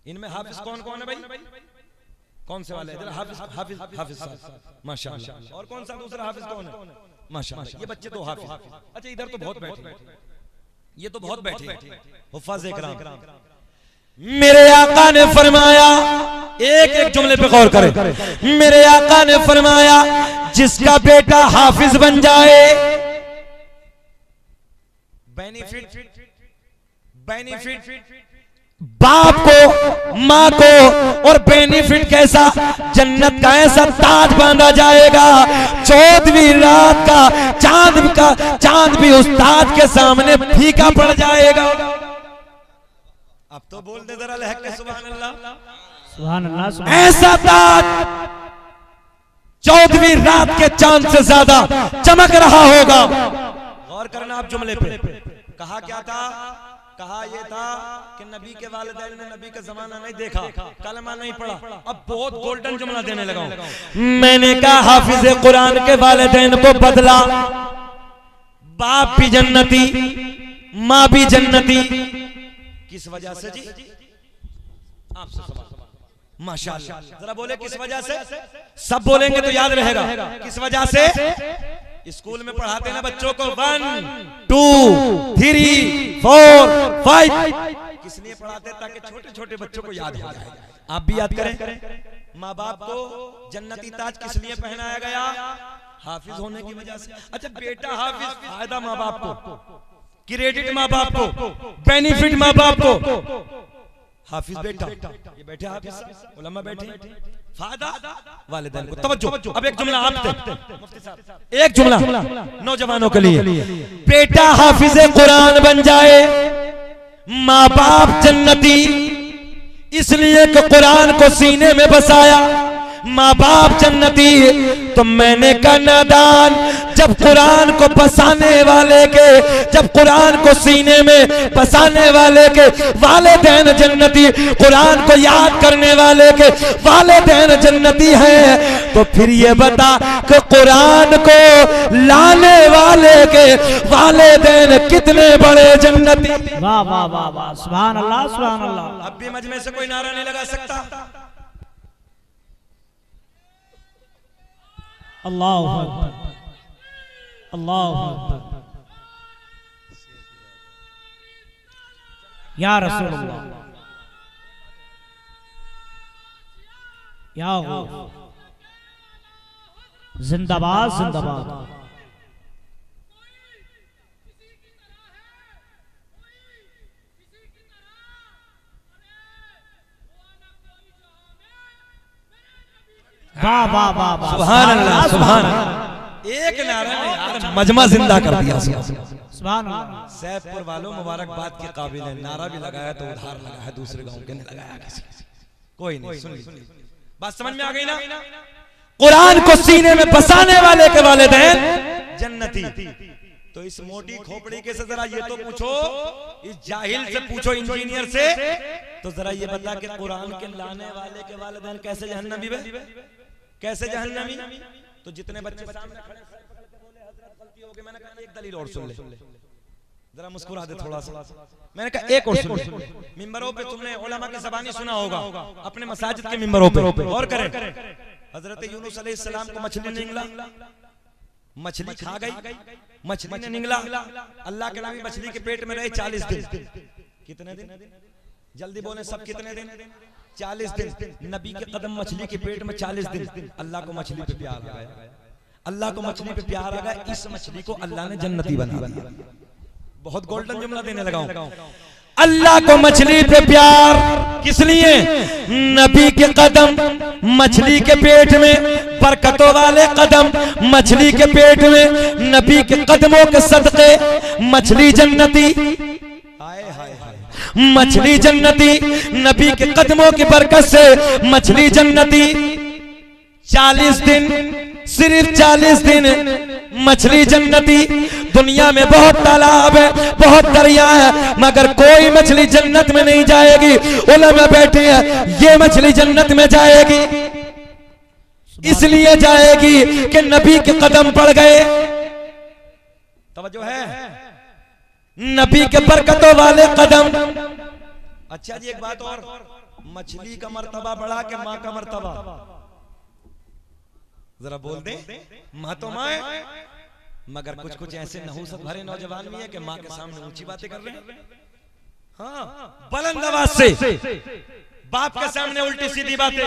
इनमें हाफिज कौन कौन है भाई? कौन से वाले? हाफिज साहब माशाअल्लाह। और कौन सा दूसरा हाफिज कौन है? माशाअल्लाह। ये बच्चे तो हाफिज। अच्छा इधर तो बहुत बैठे, ये तो बहुत बैठे हुफ़ाज़ इकराम। मेरे आका ने फरमाया, एक एक जुमले पे गौर करें। मेरे आका ने फरमाया जिसका बेटा हाफिज बन जाए, बेनिफिट बाप को, माँ को, और बेनिफिट कैसा? जन्नत का ऐसा ताज बांधा जाएगा, 14वीं रात का चांद भी उस ताज के सामने फीका पड़ जाएगा। अब तो बोल दे जरा लहक के सुभान अल्लाह, सुभान अल्लाह। ऐसा ताज 14वीं रात के चांद से ज्यादा चमक रहा होगा। गौर करना आप जुमले पे। कहा क्या था? कहा यह था कि नबी के वालिदैन ने नबी का जमाना नहीं देखा, कलमा नहीं पढ़ा। अब बहुत गोल्डन जुमला देने लगा हूं। मैंने कहा हाफिज कुरान के वालिदैन को बदला, बाप भी जन्नती, माँ भी जन्नती। किस वजह से जी? आपसे सवाल। माशाअल्लाह। जरा बोले किस वजह से? सब बोलेंगे तो याद रहेगा। किस वजह से? स्कूल में पढ़ाते ना बच्चों को 1 2 3 4 5, किस लिए पढ़ाते? ताकि छोटे छोटे बच्चों को याद हो जाए। आप भी याद करें। माँ बाप को जन्नती ताज किस लिए पहनाया गया? हाफिज होने की वजह से। अच्छा बेटा हाफिज, फायदा माँ बाप को, क्रेडिट माँ बाप को, बेनिफिट माँ बाप को। हाफिज बेटा, ये बैठे हाफिज, उलमा बैठे, फायदा वालिदैन को। तवज्जो, अब एक जुमला आप मुफ्ती साहब, एक जुमला नौजवानों के लिए। बेटा हाफिज कुरान बन जाए, माँ बाप जन्नती, इसलिए कि कुरान को सीने में बसाया। माँ बाप जन्नती तो मैंने कहा नादान, जब कुरान को बसाने वाले के, जब कुरान को सीने में बसाने वाले के वालिदैन जन्नती, कुरान को याद करने वाले के वालिदैन जन्नती हैं, तो फिर ये बता कि कुरान को लाने वाले के वालिदैन कितने बड़े जन्नती। वाह वाह वाह वाह, सुभान अल्लाह सुभान अल्लाह। अब भी मजमे से कोई नारा नहीं लगा सकता। अल्लाहु अकबर, अल्लाहु अकबर, या रसूल अल्लाह, या गौस, जिंदाबाद जिंदाबाद। वाह वाह वाह वाह, सुभान अल्लाह सुभान अल्लाह। एक नारा ने यार मजमा जिंदा कर दिया। सुभान अल्लाह। सैफपुर वालों मुबारकबाद के काबिल है। नारा भी लगाया तो उधार लगा है, दूसरे गांव के नहीं लगाया किसी। कोई नहीं, सुन ली बात समझ में आ गई ना? कुरान को सीने में बसाने वाले के वालिदैन जन्नती। तो इस मोटी खोपड़ी के से जरा ये तो पूछो, इस जाहिल से पूछो, इंजीनियर से, तो जरा ये बता कि कुरान के लाने वाले के वालिदैन कैसे जहन्नमी बे? कैसे जहन्नमी? तो जितने बच्चे सामने खड़े बोले हजरत गलती हो गई, मैंने कहा एक दलील और सुन ले, जरा मुस्कुरा दे थोड़ा सा। मैंने कहा एक और सुन ले। मिंबरों पे तुमने उलमा की ज़बानी सुना होगा, अपने मसाजिद के मिंबरों पे और करें। हजरत यूनुस अलैहिस्सलाम को मछली ने निगला, मछली खा गई, मछली ने निगला। अल्लाह के नबी मछली के पेट में रहे 40 दिन। कितने दिन? जल्दी बोले सब, कितने दिन? 40 दिन। नबी के कदम मछली के पेट में 40 दिन। अल्लाह को मछली पे प्यार आ गया, अल्लाह को मछली पे प्यार आ गया। इस मछली को अल्लाह ने जन्नती बना दिया। बहुत गोल्डन जुमला देने लगा हूं। अल्लाह को मछली पे प्यार किस लिए? नबी के कदम मछली के पेट में, बरकतों वाले कदम मछली के पेट में, नबी के कदमों के सदके मछली जन्नती। मछली जन्नती, नबी के कदमों की बरकत से मछली जन्नती। 40 दिन, सिर्फ 40 दिन मछली जन्नती। दुनिया में बहुत तालाब है, बहुत दरिया है, मगर कोई मछली जन्नत में नहीं जाएगी। उलमा बैठे हैं, ये मछली जन्नत में जाएगी। इसलिए जाएगी कि नबी के कदम पड़ गए। तवज्जो है? नबी के बरकतों वाले कदम। अच्छा जी एक बात और, मछली का मर्तबा बढ़ा के माँ का मर्तबा? जरा बोल दे। माँ तो माँ है, मगर कुछ कुछ ऐसे नहुसत भरे नौजवान भी है कि माँ के सामने ऊंची बातें कर रहे हैं। हाँ, बुलंद आवाज से बाप के सामने उल्टी सीधी बातें।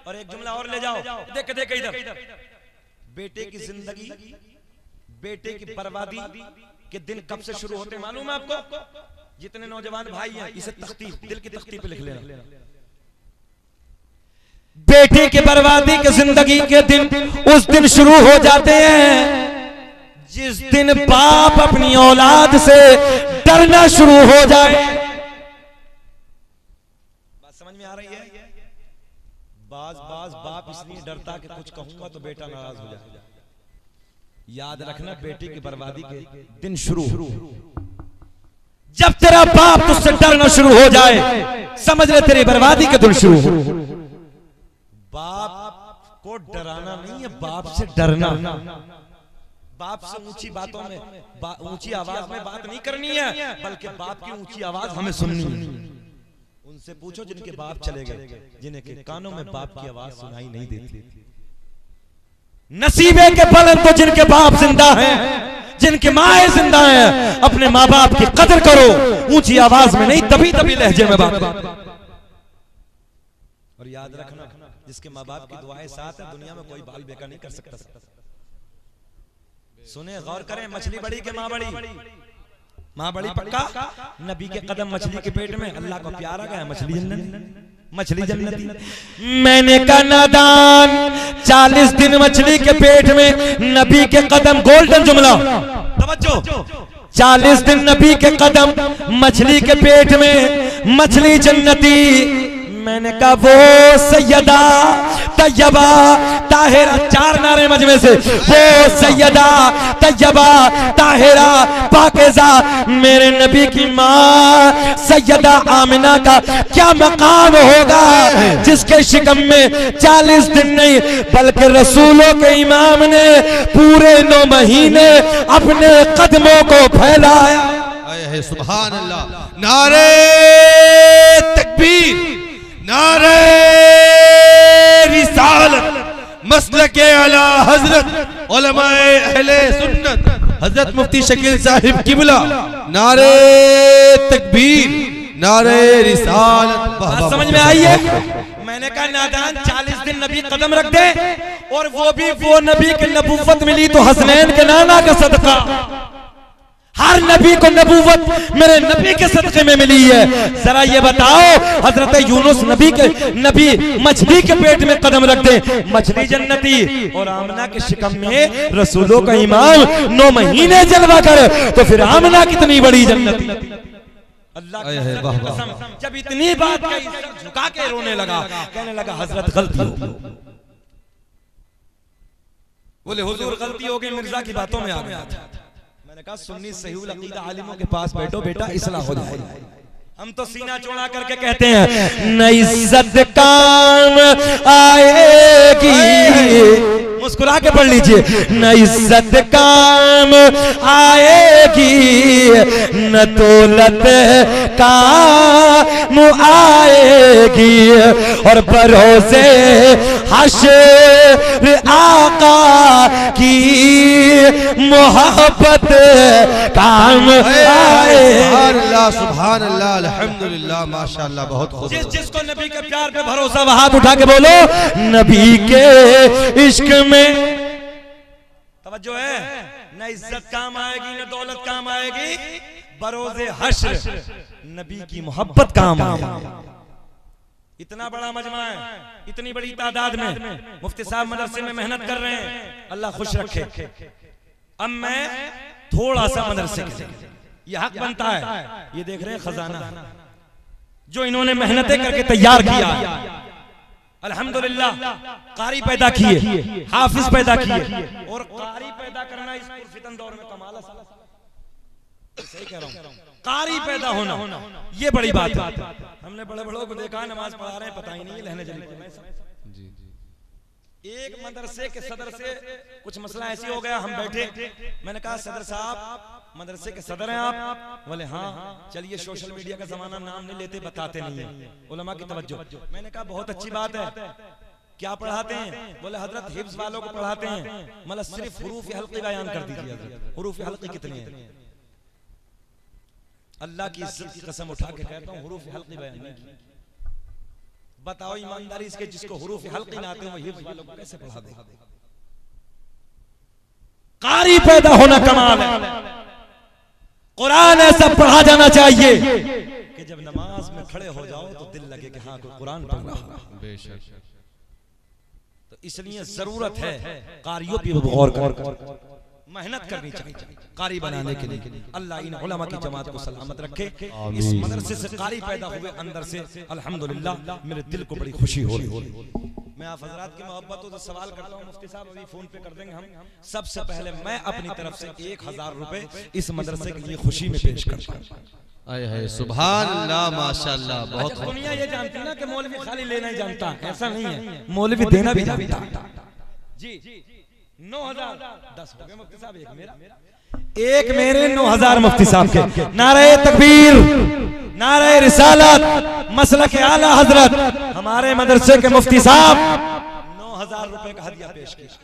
और एक जुमला और ले जाओ, देख देख इधर। बेटे की जिंदगी, बेटे की बर्बादी के दिन कब से शुरू होते मालूम है आपको? जितने नौजवान भाई हैं, इसे तख्ती, दिल की तख्ती पे लिख लेना। बेटे की बर्बादी के जिंदगी के दिन उस दिन शुरू हो जाते हैं जिस दिन बाप अपनी औलाद से डरना शुरू हो जाए। बात समझ में आ रही है? बाज बाप इसलिए डरता कि कुछ कहूंगा तो बेटा नाराज हो जाए। याद रखना, बेटे की बर्बादी के दिन शुरू। जब तेरा बाप तुझसे डरना शुरू हो जाए, समझ ले तेरी बर्बादी के दिन शुरू हो। बाप को डराना नहीं है, बाप से डरना। बाप से ऊंची बातों में, ऊंची आवाज में बात नहीं करनी है, बल्कि बाप की ऊंची आवाज हमें सुननी है। उनसे पूछो जिनके बाप चले गए, जिन्हें के कानों में बाप की आवाज सुनाई नहीं देती। नसीबे के बल तो जिनके बाप जिंदा हैं, जिनके माए जिंदा हैं, अपने माँ बाप की कदर करो, ऊंची आवाज में नहीं, तभी तभी लहजे में बात। और याद रखना, जिसके माँ बाप की दुआएं साथ है, दुनिया में कोई बाल बेका नहीं कर सकता। सुने, गौर करें, मछली बड़ी के माँ बड़ी, माँ बड़ी पक्का। नबी के कदम मछली के पेट में, अल्लाह को प्यारा गया, मछली जन्नत, मछली जन्नती। मैंने कहा नादान, 40 दिन मछली के पेट में, नबी के कदम, गोल्डन जुमला तवज्जो, 40 दिन नबी के कदम मछली के पेट में, मछली जन्नती। मैंने कहा वो सैयदा तैयबा ताहिरा, 4 नारे मजमे से, वो सैयदा तैयबा ताहिरा पाकीज़ा, मेरे नबी की माँ सैयदा आमिना का क्या मकाम होगा, जिसके शिकम में 40 दिन नहीं बल्कि रसूलों के इमाम ने पूरे 9 महीने अपने कदमों को फैलाया। सुभान अल्लाह, नारे तकबीर, नारे रिसालत, मसलके आला हजरत उलमाए अहले सुन्नत हजरत मुफ्ती शकील साहिब किबला, नारे तकबीर, नारे रिसालत। बात समझ में आई है? मैंने कहा नादान, 40 दिन नबी कदम रख दे, और वो भी वो नबी की नबूवत मिली तो हसनैन के नाना का सदका। हर नबी को नबूवत मेरे नबी के सदक़े में मिली है। जरा ये बताओ, हजरत यूनुस नबी मछली के पेट में कदम रख दे, मछली जन्नती, और आमना के शिकम में रसूलों का इमाम 9 महीने जलवा कर, तो फिर आमना कितनी बड़ी जन्नती। अल्लाह की कसम, जब इतनी बात कही, सर झुका के रोने लगा, कहने लगा हजरत गलती हो गई। बोले हुजूर गलती हो गई, मिर्जा की बातों में आ गया था। मैंने कहा सुन्नी सहीहुल अकीदा आलिमों के पास बैठो बेटा, इस्लाह हो जाएगी। हम तो सीना चौड़ा करके कहते हैं न इज्जत काम आएगी, मुस्कुरा के पढ़ लीजिए, न इज्जत काम आएगी, न दौलत काम आएगी, और भरोसे हश्र आका की मोहब्बत काम आए। सुभान अल्लाह, अल्हम्दुलिल्लाह, माशाअल्लाह, बहुत खूब। जिसको नबी के प्यार पे भरोसा, वह हाथ उठा के बोलो नबी के इश्क में। तवज्जो है, न इज्जत काम आएगी, न दौलत काम आएगी, बरोज़े हश्र नबी की मोहब्बत काम आएगी। इतना बड़ा मजमा है, इतनी बड़ी तादाद में मुफ्ती साहब मदरसे में मेहनत कर रहे हैं, अल्लाह खुश रखे। अब मैं थोड़ा सा मदरसे के, ये हक बनता है, ये देख रहे हैं खजाना जो इन्होंने मेहनतें करके तैयार किया। अल्हम्दुलिल्लाह, कारी पैदा किए, हाफिज पैदा किए, और कारी पैदा करना इस फितन दौर में कमाल है। सही कह रहा हूं, कारी पैदा होना ये बड़ी बात है। हमने बड़े बड़ों को देखा नमाज पढ़ा रहे हैं, पता ही नहीं लहने जली। एक मदरसे के सदर से कुछ मसला ऐसी हो गया, हम बैठे, मैंने कहा सदर साहब मदरसे के सदर हैं आप? बोले हाँ। चलिए, सोशल मीडिया का जमाना, नाम नहीं लेते, बताते नहीं है, उलमा की तवज्जो। मैंने कहा बहुत अच्छी बात है, क्या पढ़ाते हैं? बोले हजरत हिफ्ज वालों को पढ़ाते हैं, मतलब सिर्फ हुरूफ हल्की बयान कर दीजिए। हुरूफ हल्की कितने हैं? अल्लाह की इज्जत की कसम उठा के कहता हूँ, हुरूफ हल्की बयान नहीं की। बताओ ईमानदारी इसके, जिसको हुरूफ हल्की ना आते हो, हिफ्ज वालों को कैसे पढ़ा दे? कारी पैदा होना कमाल है। कुरान ऐसा पढ़ा जाना चाहिए कि जब नमाज में खड़े हो जाओ तो दिल लगे कि हाँ कोई कुरान पढ़ रहा है। तो इसलिए जरूरत है कारियों की गौर कर, मेहनत करनी चाहिए कारी बनाने के लिए। अल्लाह इन उलमा की जमात को सलामत रखे। इस मदरसे से कारी पैदा हुए अंदर से, अल्हम्दुलिल्लाह, मेरे दिल को बड़ी खुशी हो रही। मैं आप हजरात की मोहब्बत हो तो सवाल करता हूँ, मुफ्ती साहब अभी फोन पे कर देंगे हम। सबसे पहले मैं अपनी तरफ से 1000 रुपए इस मदरसे के लिए खुशी में पेश करता हूँ। सुभान अल्लाह, माशाअल्लाह, बहुत। दुनिया ये जानती है ना कि मौलवी खाली लेना ही जानता, ऐसा नहीं है, मौलवी देना भी जानता। जी 9010 हो गए मुफ्ती साहब, एक मेरे 9000 मुफ्ती साहब के। नारे तकबीर, नारे रिसालत, मसलक आला हजरत हमारे मदरसे के मुफ्ती साहब 9,000 रुपए का हदिया पेश किया।